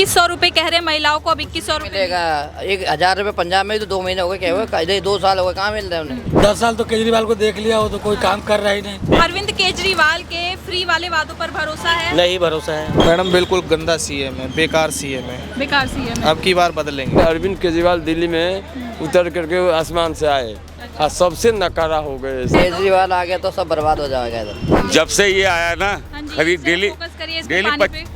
2100 रुपए कह रहे हैं महिलाओं को, अब 2100 रुपए मिलेगा। 1000 रुपये पंजाब में तो 2 महीने हो गए, क्या हुआ, इधर 2 साल हो गए, कहाँ मिल रहे हैं उन्हें। 10 साल तो केजरीवाल को देख लिया, वो तो कोई काम कर रहा ही नहीं। अरविंद केजरीवाल के फ्री वाले वादों पर भरोसा है? नहीं भरोसा है मैडम, बिल्कुल गंदा सीएम है, बेकार सीएम है। बेकार सीएम। अब की बार बदलेंगे। अरविंद केजरीवाल दिल्ली में उतर करके आसमान से आए और सबसे नकारा हो गए। केजरीवाल आ गया तो सब बर्बाद हो जाएगा इधर। जब से ये आया ना, खरीद डेली डेली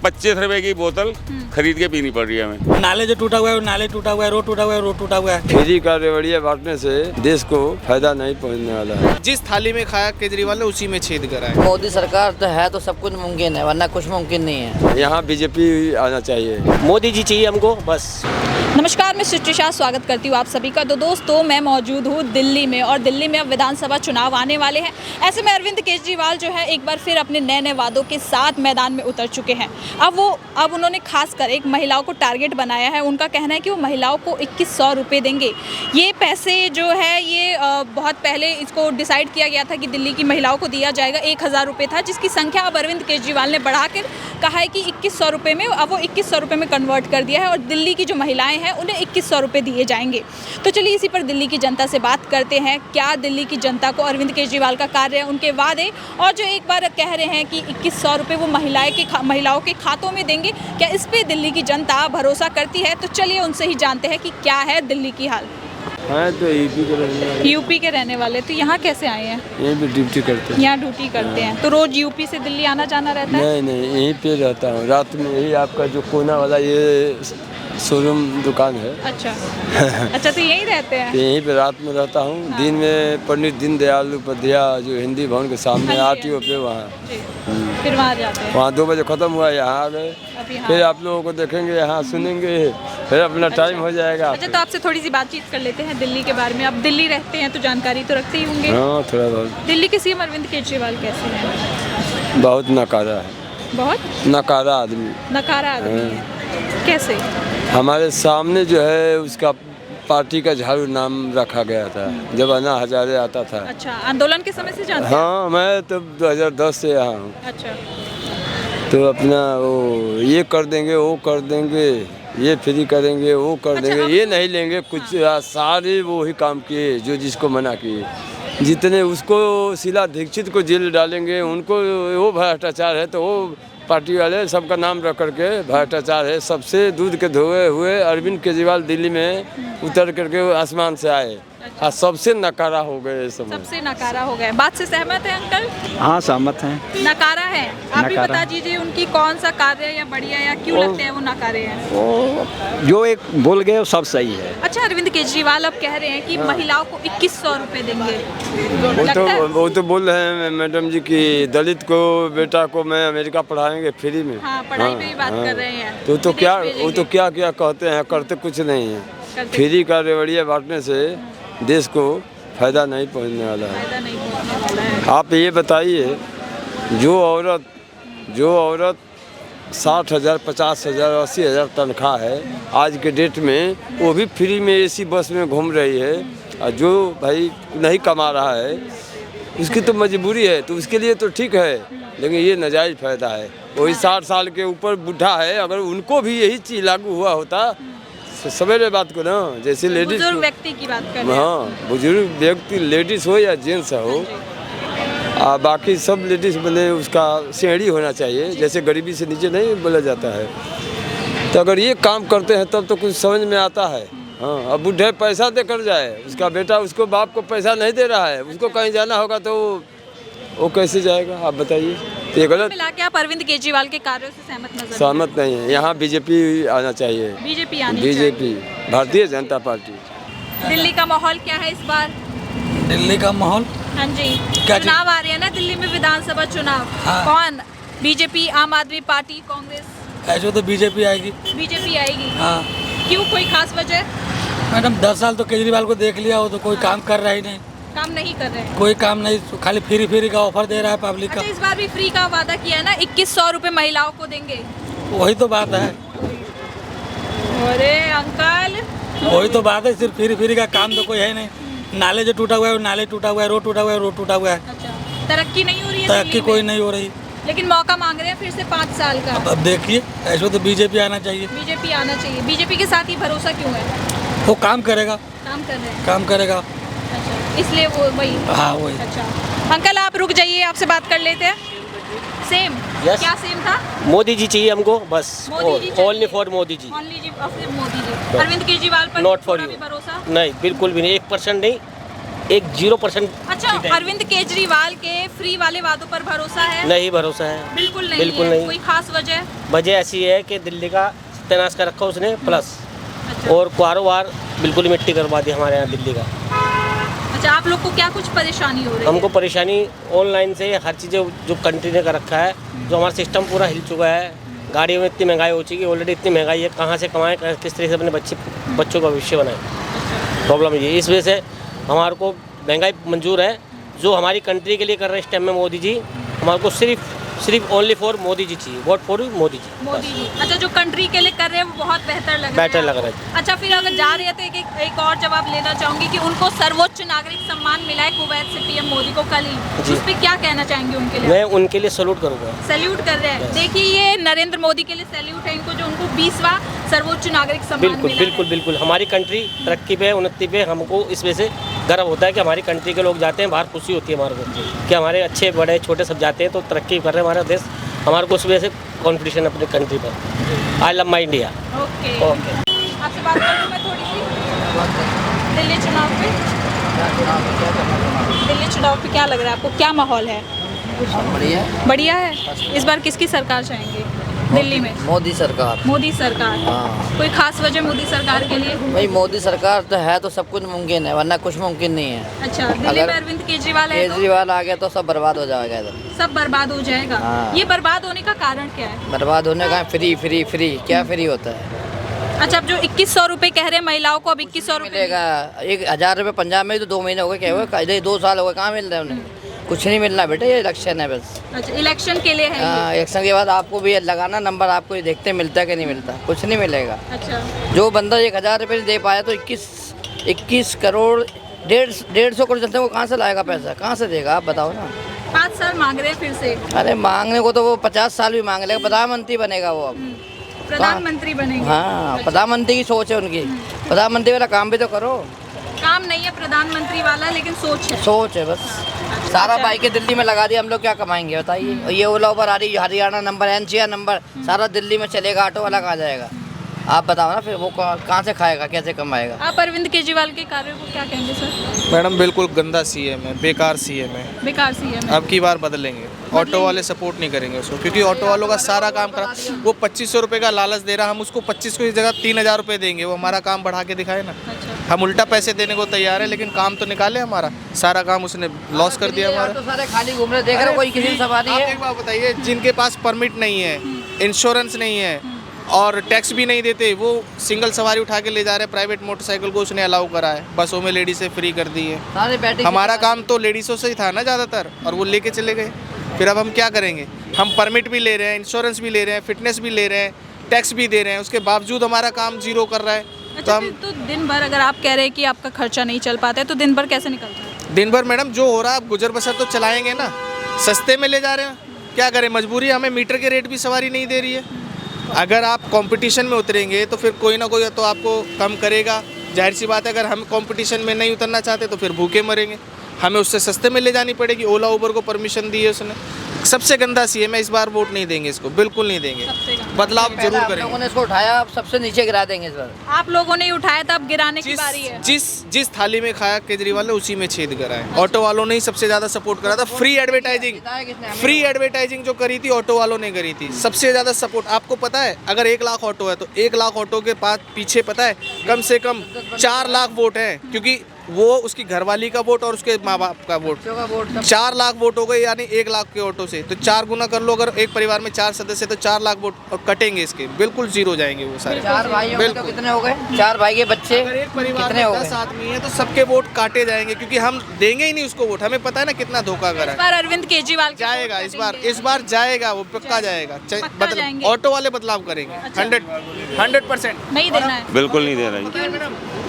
25 रुपए की बोतल खरीद के पीनी पड़ रही है हमें। नाले जो टूटा हुआ है वो नाले टूटा हुआ है, रोड टूटा हुआ है रोड टूटा हुआ है। फ्री का रेवड़िया बांटने से देश को फायदा नहीं पहुंचने वाला है। जिस थाली में खाया केजरीवाल ने उसी में छेद करा है। मोदी सरकार तो है तो सब कुछ मुमकिन है, वरना कुछ मुमकिन नहीं है। यहाँ बीजेपी आना चाहिए। मोदी जी चाहिए हमको बस। नमस्कार, मैं सृष्टि शाह स्वागत करती हूँ आप सभी का। तो दोस्तों, मैं मौजूद हूँ दिल्ली में और दिल्ली में अब विधानसभा चुनाव आने वाले हैं। ऐसे में अरविंद केजरीवाल जो है एक बार फिर अपने नए वादों के साथ मैदान में उतर चुके हैं। अब उन्होंने खासकर एक महिलाओं को टारगेट बनाया है। उनका कहना है कि वो महिलाओं को 2100 रुपये देंगे। ये पैसे जो है ये बहुत पहले इसको डिसाइड किया गया था कि दिल्ली की महिलाओं को दिया जाएगा। 1000 रुपये था, जिसकी संख्या अब अरविंद केजरीवाल ने बढ़ाकर कहा है कि 2100 रुपये में, अब वो 2100 रुपये में कन्वर्ट कर दिया है और दिल्ली की जो महिलाएं हैं उन्हें 2100 रुपये दिए जाएंगे। तो चलिए इसी पर दिल्ली की जनता से बात करते हैं। क्या दिल्ली की जनता को अरविंद केजरीवाल का कार्य, उनके वादे और जो एक बार कह रहे हैं कि 2100 रुपये वो महिलाओं के खातों में देंगे, क्या इस पर दिल्ली की जनता भरोसा करती है? तो चलिए उनसे ही जानते हैं कि क्या है दिल्ली की हाल। हाँ, तो यूपी के रहने वाले, तो यहाँ कैसे आए हैं? यहीं पे ड्यूटी करते हैं। यहाँ ड्यूटी करते हैं, तो रोज यूपी से दिल्ली आना जाना रहता है? नहीं, यहीं पे रहता हूँ। रात में यही आपका जो कोना वाला ये शोरूम दुकान है। अच्छा अच्छा, तो यहीं रहते हैं? तो यहीं पे रात में रहता हूँ। हाँ। दिन में पंडित दीनदयाल उपाध्याय जो हिंदी भवन के सामने आरटीओ पे वहाँ, फिर वहाँ जाते हैं। वहाँ 2 बजे खत्म हुआ, यहाँ आ गए। फिर आप लोगों को देखेंगे, यहाँ सुनेंगे, फिर अपना टाइम हो जाएगा। अच्छा, तो आपसे थोड़ी सी बातचीत कर लेते हैं दिल्ली के बारे में। आप दिल्ली रहते हैं तो जानकारी तो रखते ही होंगे। हाँ, थोड़ा बहुत। दिल्ली के सीएम अरविंद केजरीवाल कैसे हैं? बहुत नकारा है। बहुत नकारा आदमी। नकारा आदमी है। कैसे? हमारे सामने जो है उसका पार्टी का झाड़ू नाम रखा गया था जब अन्ना हजारे आता था। अच्छा, आंदोलन के समय से जानते हैं? हाँ, मैं तो 2010 से यहाँ हूँ। अच्छा, तो अपना वो ये कर देंगे, वो कर देंगे, ये फ्री करेंगे, वो कर देंगे, ये नहीं लेंगे कुछ। सारे वो ही काम किए जो जिसको मना किए। जितने उसको शीला दीक्षित को जेल डालेंगे, उनको वो भ्रष्टाचार है, तो वो पार्टी वाले सबका नाम रख करके भ्रष्टाचार है। सबसे दूध के धोए हुए अरविंद केजरीवाल दिल्ली में उतर करके आसमान से आए और सबसे नकारा हो गए। सबसे नकारा हो गए। बात से सहमत है अंकल? हाँ, सहमत हैं। नकारा है। आप भी बता दीजिए उनकी कौन सा कार्य या बढ़िया या क्यों लगते हैं वो नकारे हैं? वो जो एक बोल गए वो सब सही है। अच्छा, अरविंद केजरीवाल अब कह रहे हैं कि महिलाओं को 2100 रुपए देंगे। वो तो बोल रहे हैं मैडम जी कि दलित को बेटा को मैं अमेरिका पढ़ाएंगे फ्री में। हाँ, पढ़ाई पे ही बात कर रहे हैं। तो क्या कहते हैं, करते कुछ नहीं है। फ्री का रेवड़िया बांटने से देश को फायदा नहीं पहुंचने वाला है। आप ये बताइए, जो औरत 60,000, 50,000, 80,000 तनख्वाह है आज के डेट में, वो भी फ्री में एसी बस में घूम रही है। और जो भाई नहीं कमा रहा है उसकी तो मजबूरी है, तो उसके लिए तो ठीक है, लेकिन ये नाजायज़ फ़ायदा है। वही 60 साल के ऊपर बूढ़ा है, अगर उनको भी यही चीज़ लागू हुआ होता सवेरे बात को ना, जैसे लेडीज, बुजुर्ग व्यक्ति की बात कर रहे हैं। हाँ, बुजुर्ग व्यक्ति, लेडीज हो या जेंट्स हो, बाकी सब लेडीज बने उसका श्रेणी होना चाहिए। जैसे गरीबी से नीचे नहीं बोला जाता है। तो अगर ये काम करते हैं तब तो कुछ समझ में आता है। हाँ, अब बूढ़े पैसा दे कर जाए, उसका बेटा उसको बाप को पैसा नहीं दे रहा है, उसको कहीं जाना होगा तो वो कैसे जाएगा? आप बताइए। तो ये गलत। मिला के आप अरविंद केजरीवाल के कार्यों से सहमत नहीं है। यहाँ बीजेपी आना चाहिए। BJP, Bharatiya Janata party. दिल्ली का माहौल क्या है इस बार? दिल्ली का माहौल, हाँ जी, क्या चुनाव आ रहे हैं ना दिल्ली में, विधानसभा चुनाव। हाँ। कौन? बीजेपी, आम आदमी पार्टी, कांग्रेस? ऐसे तो बीजेपी आएगी। बीजेपी आएगी। हाँ। क्यों, कोई खास वजह? मैडम, 10 साल तो केजरीवाल को देख लिया, वो तो कोई काम कर रहा ही नहीं। काम नहीं कर रहे हैं? कोई काम नहीं, खाली फ्री का ऑफर दे रहा है पब्लिक का। अच्छा, इस बार भी फ्री का वादा किया है ना, 2100 रुपए महिलाओं को देंगे। वही तो बात है। अरे अंकल, वही तो बात है, सिर्फ फ्री का काम तो कोई है नहीं। नाले जो टूटा हुआ है वो नाले टूटा हुआ है, रोड टूटा हुआ है रोड टूटा हुआ है। अच्छा, तरक्की नहीं हो रही है? तरक्की कोई नहीं हो रही। लेकिन मौका मांग रहे हैं फिर से 5 साल का। अब देखिए, ऐसे तो बीजेपी आना चाहिए। बीजेपी आना चाहिए। बीजेपी के साथ ही भरोसा क्यों है? वो काम करेगा। काम कर रहे हैं। काम करेगा। अच्छा, इसलिए वो वही। हाँ वही। अच्छा अंकल आप रुक जाइए, आपसे बात कर लेते हैं। सेम। Yes. क्या सेम था? मोदी जी चाहिए हमको बस। मोदी जी चाहिए। Only for Modi ji. Only ji सिर्फ मोदी जी। अरविंद केजरीवाल पर Not for थोड़ा you. भी भरोसा? नहीं, बिल्कुल भी नहीं। 1% नहीं, 0% अच्छा अरविंद केजरीवाल के फ्री वाले वादों पर भरोसा है? नहीं भरोसा है। बिल्कुल नहीं बिल्कुल है। नहीं। कोई खास वजह? वजह ऐसी है कि दिल्ली का सत्यानाश कर रखा उसने प्लस, अच्छा। और कारोबार बिल्कुल मिट्टी करवा दी हमारे यहाँ दिल्ली का। अच्छा आप लोग को क्या कुछ परेशानी हो रही हमको है? परेशानी ऑनलाइन से हर चीज़ें जो कंट्री ने कर रखा है, जो हमारा सिस्टम पूरा हिल चुका है। गाड़ियों में इतनी महंगाई हो चुकी है, ऑलरेडी इतनी महंगाई है, कहाँ से कमाएं, किस तरह से अपने बच्चों का भविष्य बनाएं। प्रॉब्लम ये है। इस वजह से हमारे को महंगाई मंजूर है। जो हमारी कंट्री के लिए कर रहे हैं इस टाइम में मोदी जी, हमारे को सिर्फ ओनली फॉर मोदी जी चाहिए। वोट फॉर मोदी जी। मोदी जी। अच्छा जो कंट्री के लिए कर रहे हैं वो बहुत बेहतर लग रहा है। अच्छा फिर अगर जा रहे हैं तो एक और जवाब लेना चाहूंगी कि उनको सर्वोच्च नागरिक सम्मान मिला है कुवैत से पीएम मोदी को कल ही, जी। उस पर क्या कहना चाहेंगे उनके लिए? मैं उनके लिए सैल्यूट करूँगा। सैल्यूट कर रहे हैं। देखिए ये नरेंद्र मोदी के लिए सैल्यूट है इनको, जो उनको 20वां सर्वोच्च नागरिक सम्मान बिल्कुल मिला बिल्कुल है। बिल्कुल। हमारी कंट्री तरक्की पे, उन्नति पे, हमको इस वजह से गर्व होता है कि हमारी कंट्री के लोग जाते हैं बाहर, खुशी होती है हमारे को कि हमारे अच्छे बड़े छोटे सब जाते हैं तो तरक्की कर रहे हैं हमारा देश। हमारे को उस वजह से कॉन्फिडेंस अपनी कंट्री पर। I love my India. Okay आपसे बात करूँ मैं थोड़ी सी दिल्ली चुनाव पे? दिल्ली चुनाव पे क्या लग रहा है आपको, क्या माहौल है? बढ़िया है। बढ़िया है। इस बार किसकी सरकार चाहेंगे दिल्ली में? मोदी सरकार। मोदी सरकार। हाँ। कोई खास वजह मोदी सरकार के लिए? भाई मोदी सरकार तो है तो सब कुछ मुमकिन है, वरना कुछ मुमकिन नहीं है। अच्छा दिल्ली अगर में अरविंद केजरीवाल है तो केजरीवाल आ गया तो सब बर्बाद हो जाएगा इधर। सब बर्बाद हो जाएगा। हाँ। ये बर्बाद होने का कारण क्या है? बर्बाद होने का फ्री फ्री फ्री क्या फ्री होता है? अच्छा अब जो 2100 रुपए कह रहे हैं महिलाओं को, अब 2100 रुपए मिलेगा 1000 रुपये पंजाब में तो 2 महीने हो गए, क्या हुआ? इधर 2 साल हो गए, कहाँ मिल रहा है उन्हें? कुछ नहीं मिलना बेटा, ये इलेक्शन है बस। अच्छा इलेक्शन के लिए है ये? हाँ इलेक्शन के बाद आपको भी लगाना नंबर, आपको ये देखते मिलता है कि नहीं मिलता, कुछ नहीं मिलेगा। अच्छा जो बंदा 1000 रुपये दे पाया तो 21 करोड़ 150 करोड़ जनता को कहाँ से लाएगा पैसा, कहाँ से देगा आप बताओ ना। 5 साल मांग रहे हैं फिर से। अरे मांगने को तो वो 50 साल भी मांग लेगा, प्रधानमंत्री बनेगा वो अब। प्रधानमंत्री बनेंगे। हाँ प्रधानमंत्री की सोच है उनकी, प्रधानमंत्री वाला काम भी तो करो। काम नहीं है प्रधानमंत्री वाला, लेकिन सोच है। सोच है बस। सारा बाइक के दिल्ली में लगा दिया, हम लोग क्या कमाएंगे बताइए? और ये ओला उबर आ रही, हरियाणा नंबर, एनसीआर नंबर, सारा दिल्ली में चलेगा, ऑटो वाला कहाँ जाएगा? आप बताओ ना, फिर वो कहाँ से खाएगा, कैसे कमाएगा? आप अरविंद केजरीवाल के कार्यों को क्या कहेंगे सर? मैडम बिल्कुल गंदा सीएम है, बेकार सीएम है। बेकार सीएम है। अब की बार बदलेंगे। ऑटो वाले सपोर्ट नहीं करेंगे उसको, क्योंकि ऑटो वालों का सारा काम करा। वो 2500 रुपये का लालच दे रहा, हम उसको 25 की जगह 3000 रुपये देंगे, वो हमारा काम बढ़ा के दिखाए ना। अच्छा हम उल्टा पैसे देने को तैयार है, लेकिन काम तो निकाले हमारा, सारा काम उसने लॉस कर दिया हमारा। तो सारे खाली घूम रहे, देख रहे हो, कोई किसी की सवारी आप है? एक बात बताइए, जिनके पास परमिट नहीं है, इंश्योरेंस नहीं है और टैक्स भी नहीं देते, वो सिंगल सवारी उठा के ले जा रहे हैं प्राइवेट मोटरसाइकिल को, उसने अलाउ करा है। बसों में लेडीज से फ्री कर दी है। सारे बैठे हमारा काम तो लेडीज़ों से ही था ना ज़्यादातर, और वो लेके चले गए। फिर अब हम क्या करेंगे? हम परमिट भी ले रहे हैं, इंश्योरेंस भी ले रहे हैं, फिटनेस भी ले रहे हैं, टैक्स भी दे रहे हैं, उसके बावजूद हमारा काम जीरो कर रहा है। तो अच्छा हम फिर तो दिन भर अगर आप कह रहे हैं कि आपका खर्चा नहीं चल पाता है तो दिन भर कैसे निकलता है? दिन भर मैडम जो हो रहा है, आप गुजर बसर तो चलाएंगे ना, सस्ते में ले जा रहे हैं, क्या करें? मजबूरी, हमें मीटर के रेट भी सवारी नहीं दे रही है। अगर आप कंपटीशन में उतरेंगे तो फिर कोई ना कोई तो आपको कम करेगा, जाहिर सी बात है। अगर हम कंपटीशन में नहीं उतरना चाहते तो फिर भूखे मरेंगे, हमें उससे सस्ते में ले जानी पड़ेगी। ओला उबर को परमिशन दी है उसने, सबसे गंदा सीएम है। इस बार वोट नहीं देंगे इसको, बिल्कुल नहीं देंगे, बदलाव जरूर आप करेंगे। लोगों ने इसको उठाया, आप सबसे नीचे गिरा देंगे इस बार। आप लोगों ने ही उठाया था, अब गिराने की बारी है। जिस थाली में खाया केजरीवाल ने, उसी में छेद करा है। ऑटो वालों ने ही सबसे ज्यादा सपोर्ट करा था। फ्री एडवर्टाइजिंग जो करी थी ऑटो वालों ने करी थी, सबसे ज्यादा सपोर्ट। आपको पता है अगर 1 लाख ऑटो है तो 1 लाख ऑटो के पास पीछे पता है कम से कम 4 लाख वोट है, क्योंकि वो उसकी घरवाली का वोट और उसके माँ बाप का वोट, 4 लाख वोट हो गए, यानी 1 लाख के ऑटो से तो 4 गुना कर लो। अगर एक परिवार में 4 सदस्य तो 4 लाख वोट और कटेंगे इसके, बिल्कुल जीरो जाएंगे वो सारे। 4 भाई हो गए तो कितने हो गए? 4 भाई के बच्चे अगर एक परिवार कितने हो में गए? 10 आदमी है तो सबके वोट काटे जाएंगे, क्योंकि हम देंगे ही नहीं उसको वोट। हमें पता है ना कितना धोखा करा इस है। बार अरविंद केजरीवाल के जाएगा वोट इस बार जाएगा, वो पक्का जाएगा। पक्का जाएंगे। ऑटो वाले बदलाव करेंगे। 100% नहीं देना है। बिल्कुल नहीं दे रही।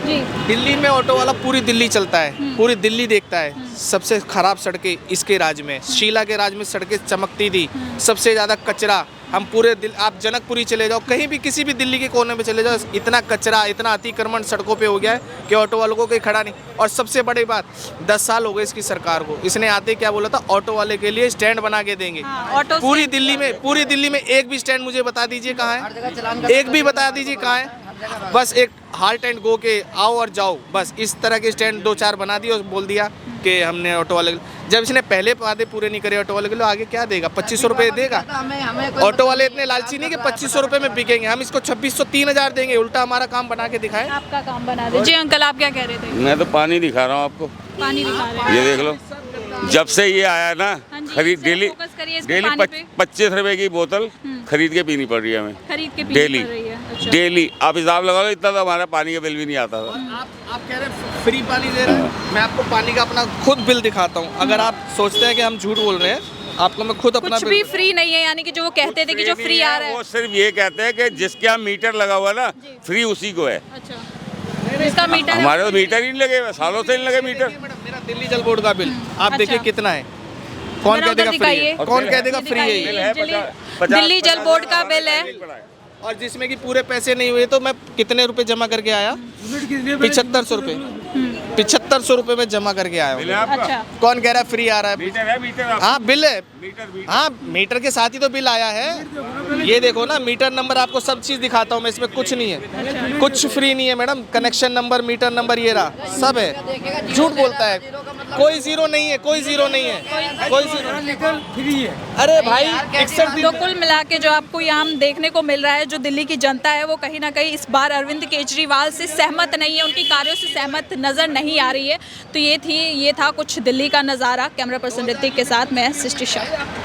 जी दिल्ली में ऑटो वाला पूरी दिल्ली चलता है, पूरी दिल्ली देखता है। सबसे खराब सड़कें इसके राज में, शीला के राज में सड़कें चमकती थी। सबसे ज़्यादा कचरा हम पूरे आप जनकपुरी चले जाओ, कहीं भी किसी भी दिल्ली के कोने में चले जाओ, इतना कचरा, इतना अतिक्रमण सड़कों पे हो गया है कि ऑटो वालों को कोई खड़ा नहीं। और सबसे बड़ी बात, 10 साल हो गए इसकी सरकार को, इसने आते क्या बोला था, ऑटो वाले के लिए स्टैंड बना के देंगे। ऑटो पूरी दिल्ली में एक भी स्टैंड मुझे बता दीजिए कहाँ है, एक भी बता दीजिए कहाँ है। बस एक हाल्ट एंड गो के आओ और जाओ, बस इस तरह के स्टैंड 2-4 बना दिए और बोल दिया कि हमने ऑटो वाले। जब इसने पहले वादे पूरे नहीं करे ऑटो वाले के लिए, आगे क्या देगा? 2500 रुपये देगा। ऑटो वाले इतने लालची नहीं कि 2500 रुपये में बिकेंगे, हम इसको 2600-3000 देंगे, उल्टा हमारा काम बना के दिखाए। आपका काम बना दे। जी अंकल, आप क्या कह रहे थे? मैं तो पानी दिखा रहा हूँ आपको, पानी दिखा रहे हैं। ये देख लो, जब से ये आया ना, हाँ जी, खरीद इससे डेली फोकस करिए इस पे, पानी पे। 25 रुपए की बोतल खरीद के पीनी पड़ रही है हमें, खरीद के पीनी डेली पड़ रही है। अच्छा। डेली। आप हिसाब लगा लो, इतना तो हमारा पानी का बिल भी नहीं आता था। आप कह रहे हैं फ्री पानी दे रहे हैं, मैं आपको पानी का अपना खुद बिल दिखाता हूँ। अगर आप सोचते हैं कि हम झूठ बोल रहे हैं, आपको मैं खुद अपना कुछ भी फ्री नहीं है, यानी कि जो वो कहते थे कि जो फ्री आ रहा है। वो सिर्फ ये कहते हैं कि जिसके यहाँ मीटर लगा हुआ ना, फ्री उसी को है। अच्छा, इसका मीटर है? हमारे तो मीटर ही नहीं लगे, सालों से नहीं लगे मीटर। मेरा दिल्ली जल बोर्ड का बिल आप अच्छा। देखिए कितना है। कौन जरा कह देगा उधर फ्री है? दिखाइए। कौन कह देगा फ्री है दिखाइए। ये? दिल्ली जल बोर्ड का बिल है, और जिसमें कि पूरे पैसे नहीं हुए, तो मैं कितने रुपए जमा करके आया? 7500 रुपये, 7500 रुपये में जमा करके आया बिल हूँ। है आपका? अच्छा। कौन कह रहा है फ्री आ रहा है? मीटर है, मीटर आपका? हाँ बिल है, मीटर हाँ मीटर के साथ ही तो बिल आया है। ये देखो ना, मीटर नंबर आपको सब चीज़ दिखाता हूँ मैं, इसमें कुछ नहीं है, कुछ फ्री नहीं है madam. Connection number, meter number, ये रहा, सब है। झूठ बोलता है, कोई जीरो नहीं है, कोई जीरो नहीं है, कोई जीरो फ्री है। अरे भाई 61 तो कुल मिला के जो आपको यहाँ देखने को मिल रहा है, जो दिल्ली की जनता है वो कहीं ना कहीं इस बार अरविंद केजरीवाल से सहमत नहीं है, उनकी कार्यों से सहमत नज़र नहीं आ रही है। तो ये था कुछ दिल्ली का नज़ारा। कैमरा पर्सन ऋतिक के साथ मैं सृष्टि शाह।